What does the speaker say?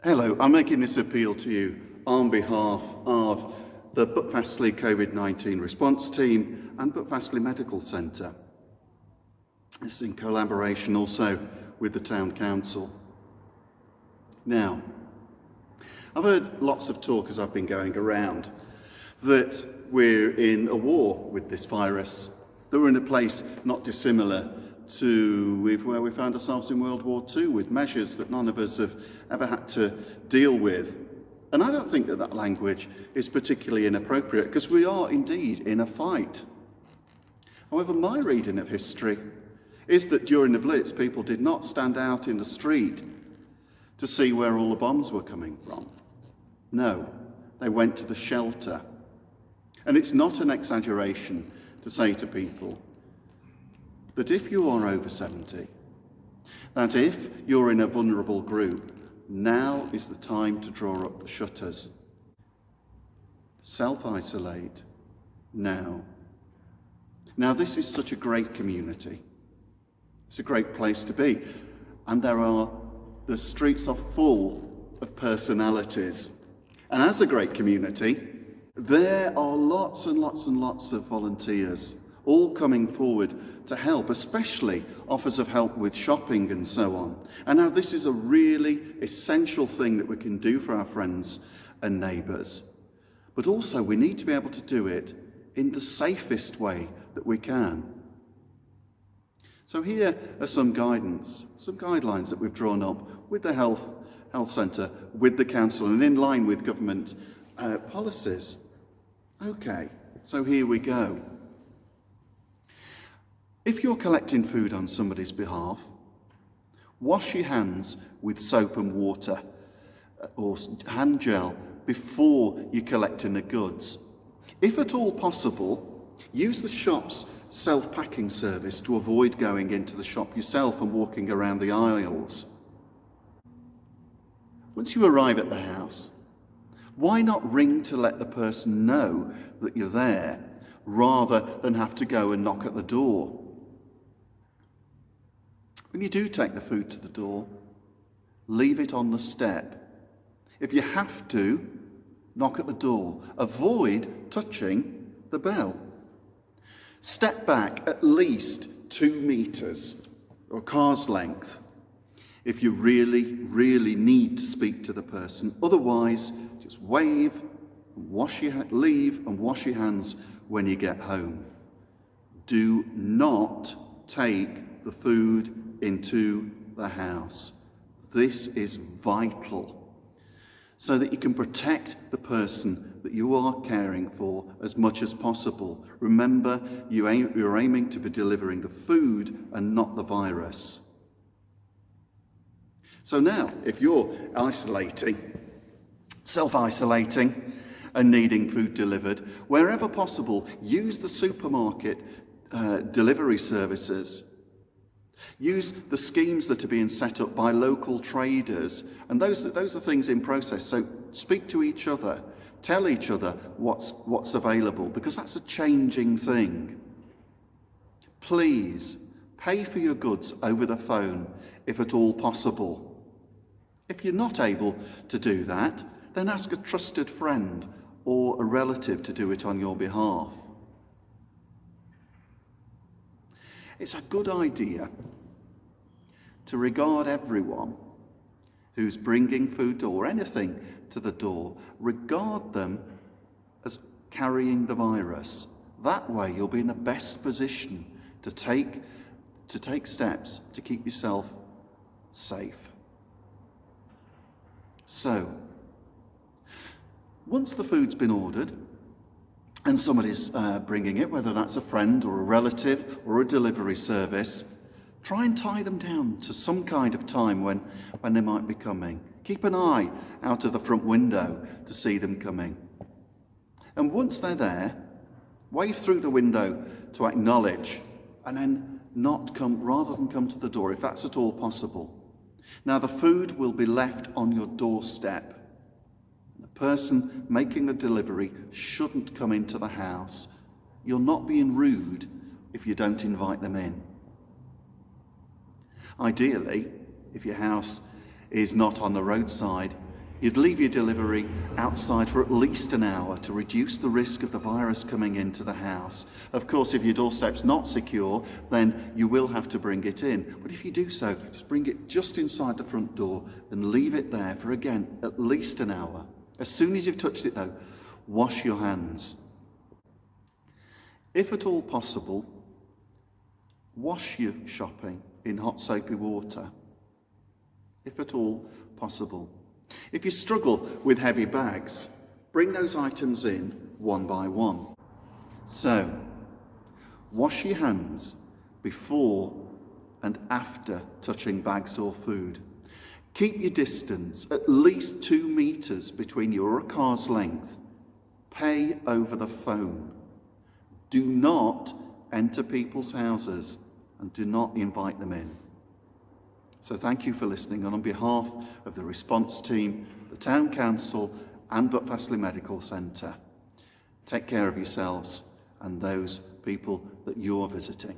Hello, I'm making this appeal to you on behalf of the Buckfastleigh COVID-19 response team and Buckfastleigh Medical Centre. This is in collaboration also with the Town Council. Now, I've heard lots of talk as I've been going around that we're in a war with this virus, that we're in a place not dissimilar to where we found ourselves in World War II, with measures that none of us have ever had to deal with. And I don't think that language is particularly inappropriate, because we are indeed in a fight. However, my reading of history is that during the Blitz, people did not stand out in the street to see where all the bombs were coming from. No, they went to the shelter. And it's not an exaggeration to say to people that if you are over 70, that if you're in a vulnerable group, now is the time to draw up the shutters. Self-isolate now. Now, this is such a great community. It's a great place to be. And the streets are full of personalities. And as a great community, there are lots and lots and lots of volunteers, all coming forward to help, especially offers of help with shopping and so on. And now this is a really essential thing that we can do for our friends and neighbours. But also we need to be able to do it in the safest way that we can. So here are some guidelines that we've drawn up with the health centre, with the council, and in line with government policies. Okay, so here we go. If you're collecting food on somebody's behalf, wash your hands with soap and water or hand gel before you're collecting the goods. If at all possible, use the shop's self-packing service to avoid going into the shop yourself and walking around the aisles. Once you arrive at the house, why not ring to let the person know that you're there, rather than have to go and knock at the door? When you do take the food to the door, leave it on the step. If you have to, knock at the door. Avoid touching the bell. Step back at least 2 meters or car's length if you really need to speak to the person. Otherwise, just wave and leave and wash your hands when you get home. Do not take the food into the house. This is vital so that you can protect the person that you are caring for as much as possible. Remember, you're aiming to be delivering the food and not the virus. So now, if you're self-isolating and needing food delivered, wherever possible, use the supermarket delivery services. Use the schemes that are being set up by local traders, and those are things in process. So speak to each other, tell each other what's available, because that's a changing thing. Please pay for your goods over the phone if at all possible. If you're not able to do that, then ask a trusted friend or a relative to do it on your behalf. It's a good idea to regard everyone who's bringing food or anything to the door, regard them as carrying the virus. That way you'll be in the best position to take steps to keep yourself safe. So, once the food's been ordered and somebody's bringing it, whether that's a friend or a relative or a delivery service, try and tie them down to some kind of time when they might be coming. Keep an eye out of the front window to see them coming. And once they're there, wave through the window to acknowledge, and then rather than come to the door, if that's at all possible. Now, the food will be left on your doorstep. The person making the delivery shouldn't come into the house. You're not being rude if you don't invite them in. Ideally, if your house is not on the roadside, You'd leave your delivery outside for at least an hour to reduce the risk of the virus coming into the house. Of course, if your doorstep's not secure, then you will have to bring it in. But if you do so, just bring it just inside the front door and leave it there for, again, at least an hour. As soon as you've touched it, though, wash your hands. If at all possible, wash your shopping in hot soapy water. If at all possible. If you struggle with heavy bags, bring those items in one by one. So, wash your hands before and after touching bags or food. Keep your distance at least 2 meters between you or a car's length. Pay over the phone. Do not enter people's houses and do not invite them in. So thank you for listening, and on behalf of the response team, the Town Council and Buckfastleigh Medical Centre, take care of yourselves and those people that you're visiting.